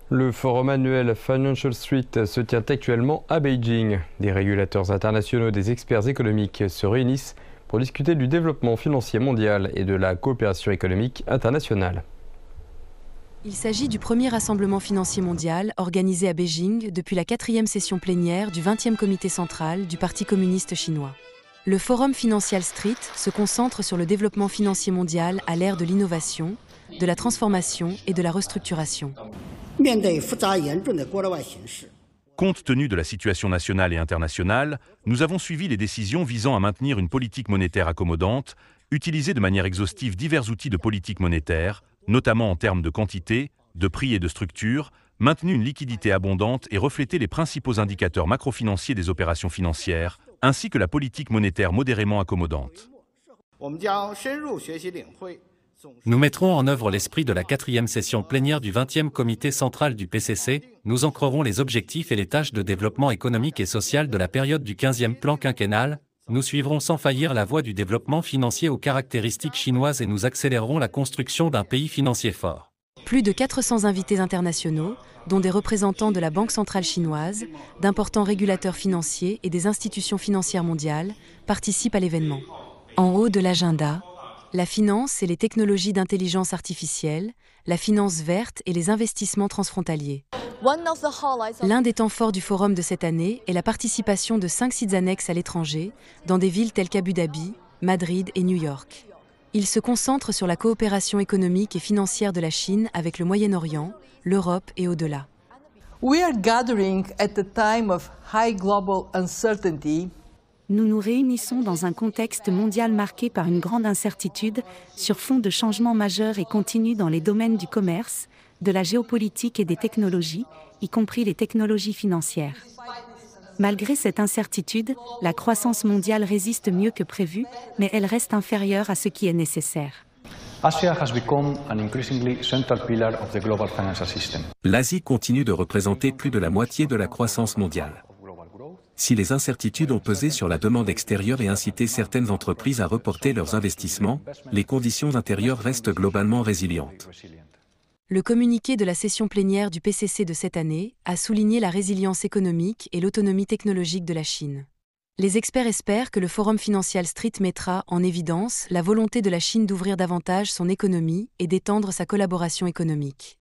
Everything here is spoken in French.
Le forum annuel Financial Street se tient actuellement à Beijing. Des régulateurs internationaux et des experts économiques se réunissent pour discuter du développement financier mondial et de la coopération économique internationale. Il s'agit du premier rassemblement financier mondial organisé à Beijing depuis la 4e session plénière du 20e comité central du Parti communiste chinois. Le Forum Financial Street se concentre sur le développement financier mondial à l'ère de l'innovation, de la transformation et de la restructuration. Compte tenu de la situation nationale et internationale, nous avons suivi les décisions visant à maintenir une politique monétaire accommodante, utiliser de manière exhaustive divers outils de politique monétaire, notamment en termes de quantité, de prix et de structure, maintenu une liquidité abondante et reflété les principaux indicateurs macrofinanciers des opérations financières, ainsi que la politique monétaire modérément accommodante. Nous mettrons en œuvre l'esprit de la 4e session plénière du 20e comité central du PCC, nous ancrerons les objectifs et les tâches de développement économique et social de la période du 15e plan quinquennal, nous suivrons sans faillir la voie du développement financier aux caractéristiques chinoises et nous accélérerons la construction d'un pays financier fort. Plus de 400 invités internationaux, dont des représentants de la Banque centrale chinoise, d'importants régulateurs financiers et des institutions financières mondiales, participent à l'événement. En haut de l'agenda, la finance et les technologies d'intelligence artificielle, la finance verte et les investissements transfrontaliers. L'un des temps forts du forum de cette année est la participation de 5 sites annexes à l'étranger, dans des villes telles qu'Abu Dhabi, Madrid et New York. Il se concentre sur la coopération économique et financière de la Chine avec le Moyen-Orient, l'Europe et au-delà. We are gathering at a time of high global uncertainty. Nous nous réunissons dans un contexte mondial marqué par une grande incertitude sur fond de changements majeurs et continus dans les domaines du commerce, de la géopolitique et des technologies, y compris les technologies financières. Malgré cette incertitude, la croissance mondiale résiste mieux que prévu, mais elle reste inférieure à ce qui est nécessaire. L'Asie continue de représenter plus de la moitié de la croissance mondiale. Si les incertitudes ont pesé sur la demande extérieure et incité certaines entreprises à reporter leurs investissements, les conditions intérieures restent globalement résilientes. Le communiqué de la session plénière du PCC de cette année a souligné la résilience économique et l'autonomie technologique de la Chine. Les experts espèrent que le Forum Financial Street mettra en évidence la volonté de la Chine d'ouvrir davantage son économie et d'étendre sa collaboration économique.